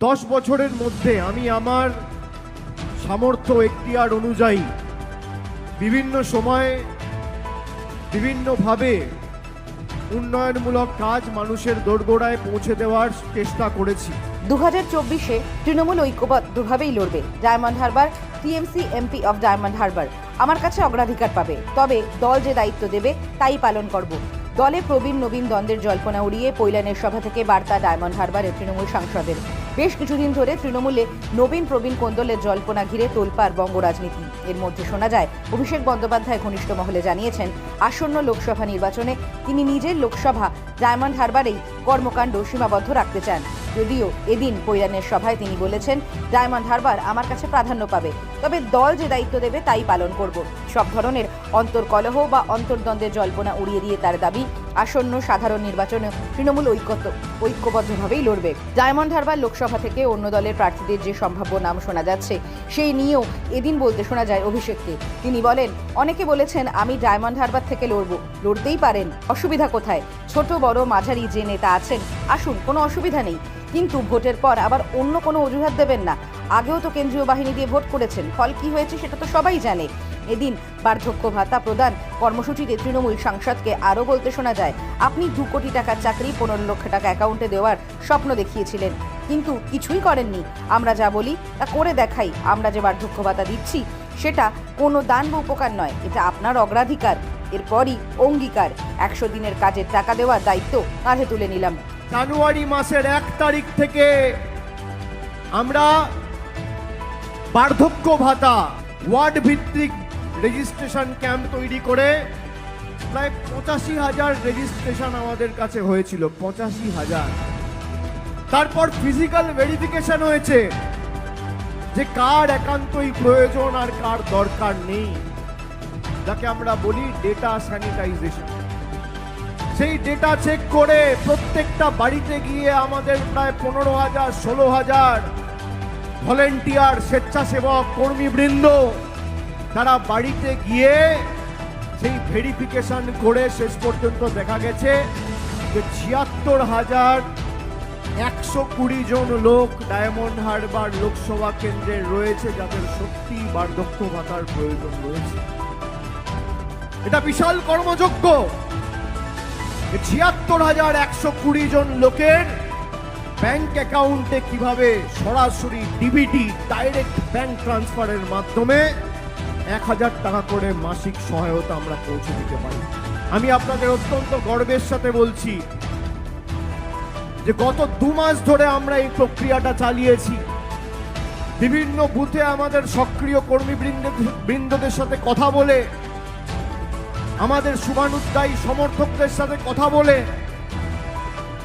10 বছরের মধ্যে আমি আমার সামর্থ্য এখতিয়ার অনুযায়ী বিভিন্ন সময়ে বিভিন্নভাবে উন্নয়নমূলক কাজ মানুষের দোরগোড়ায় পৌঁছে দেওয়ার চেষ্টা করেছি। 2024-এ তৃণমূল ঐক্যবদ্ধভাবেই লড়বে। Diamond Harbour TMC MP of diamond Harbour আমার কাছে অগ্রাধিকার পাবে, তবে দল যে দায়িত্ব দেবে তাই পালন করব। দলে প্রবীণ নবীন দ্বন্দ্বের জল্পনা উড়িয়ে পৈলানের সভা থেকে বার্তা ডায়মন্ড হারবারের তৃণমূল সাংসদের। বেশ কিছুদিন ধরে তৃণমূলে নবীন প্রবীণ কোন্দলের জল্পনা ঘিরে তোলপাড় বঙ্গ রাজনীতি। এর মধ্যে শোনা যায় অভিষেক বন্দ্যোপাধ্যায় ঘনিষ্ঠ মহলে জানিয়েছেন আসন্ন লোকসভা নির্বাচনে তিনি নিজের লোকসভা ডায়মন্ড হারবারেই কর্মকাণ্ড সীমাবদ্ধ রাখতে চান। যদিও এদিন পৈলানের সভায় তিনি বলেছেন ডায়মন্ড হারবার আমার কাছে প্রাধান্য পাবে, তবে দল যে দায়িত্ব দেবে তাই পালন করব। সব ধরনের অন্তর্কলহ বা অন্তর্দ্বন্দ্বের জল্পনা উড়িয়ে দিয়ে তার দাবি আসন্ন সাধারণ নির্বাচনে তৃণমূল ঐক্যবদ্ধভাবেই লড়বে। ডায়মন্ড হারবার লোকসভা থেকে অন্য দলের প্রার্থীদের যে সম্ভাব্য নাম শোনা যাচ্ছে সেই নিয়েও এদিন বলতে শোনা যায় অভিষেককে। তিনি বলেন, অনেকে বলেছেন আমি ডায়মন্ড হারবার থেকে লড়ব, লড়তেই পারেন, অসুবিধা কোথায়? ছোট বড় মাঝারি যে নেতা আছেন আসুন, কোনো অসুবিধা নেই, কিন্তু ভোটের পর আবার অন্য কোনো অজুহাত দেবেন না। আগেও তো কেন্দ্রীয় বাহিনী দিয়ে ভোট করেছেন, ফল কি হয়েছে সেটা তো সবাই জানে। এদিন বার্ধক্য ভাতা প্রদান কর্মসূচিতে তৃণমূল সাংসদকে আরও বলতে শোনা যায়, আপনি 2 কোটি টাকার চাকরি 15 লক্ষ টাকা অ্যাকাউন্টে দেওয়ার স্বপ্ন দেখিয়েছিলেন, কিন্তু কিছুই করেননি। আমরা যা বলি তা করে দেখাই। আমরা যে বার্ধক্য ভাতা দিচ্ছি সেটা কোনো দান বা উপকার নয়, এটা আপনার অগ্রাধিকার। এরপরই অঙ্গীকার 100 দিনের কাজের টাকা দেওয়ার দায়িত্ব কাঁধে তুলে নিলাম। জানুয়ারি মাসের 1 তারিখ থেকে আমরা বার্ধক্য ভাতা ওয়ার্ড ভিত্তিক রেজিস্ট্রেশন ক্যাম্প তৈরি করে প্রায় 85,000 রেজিস্ট্রেশন আমাদের কাছে হয়েছিল, 85,000। তারপর ফিজিক্যাল ভেরিফিকেশন হয়েছে যে কার একান্তই প্রয়োজন আর কার দরকার নেই, যাকে আমরা বলি ডেটা স্যানিটাইজেশন। সেই ডেটা চেক করে প্রত্যেকটা বাড়িতে গিয়ে আমাদের প্রায় 15,000 16,000 ভলেন্টিয়ার স্বেচ্ছাসেবক কর্মীবৃন্দ তারা বাড়িতে গিয়ে সেই ভেরিফিকেশন করে শেষ পর্যন্ত দেখা গেছে যে 76,120 জন লোক ডায়মন্ড হারবার লোকসভা কেন্দ্রে রয়েছে যাদের সত্যি বার্ধক্য ভাতার প্রয়োজন রয়েছে। এটা বিশাল কর্মযজ্ঞ। 76,120 জন লোকের ব্যাংক অ্যাকাউন্টে কিভাবে সরাসরি ডিবিটি ডাইরেক্ট ব্যাংক ট্রান্সফারের মাধ্যমে 1,000 টাকা করে মাসিক সহায়তা আমরা পৌঁছে দিতে পারি। আমি আপনাদের অত্যন্ত গর্বের সাথে বলছি যে গত 2 মাস ধরে আমরা এই প্রক্রিয়াটা চালিয়েছি। বিভিন্ন বুথে আমাদের সক্রিয় কর্মীবৃন্দদের সাথে কথা বলে, আমাদের শুভানুধ্যায়ী সমর্থকদের সাথে কথা বলে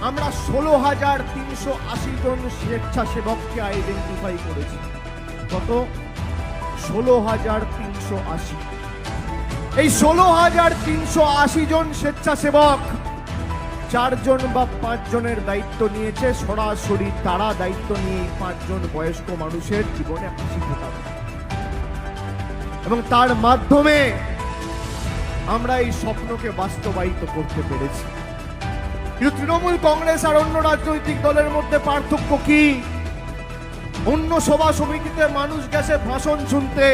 আমরা 16,380 জন স্বেচ্ছাসেবককে আইডেন্টিফাই করেছি। কত? 16,380। এই 16,380 জন স্বেচ্ছাসেবক 4 জন বা 5 জনের দায়িত্ব নিয়েছে সরাসরি। তারা দায়িত্ব নিয়ে 5 জন বয়স্ক মানুষের জীবনে হাসি ফোটাবে এবং তার মাধ্যমে আমরা এই স্বপ্নকে বাস্তবায়িত করতে পেরেছি। কিন্তু তৃণমূল কংগ্রেস আর অন্য রাজনৈতিক দলের মধ্যে পার্থক্য কি? অন্য সভা সমিতিতে মানুষ গেছে ভাষণ শুনতে,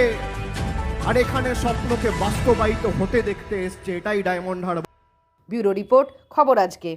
আর এখানে স্বপ্নকে বাস্তবায়িত হতে দেখতে এসছে। এটাই ডায়মন্ড হারবার। ব্যুরো রিপোর্ট, খবর আজকে।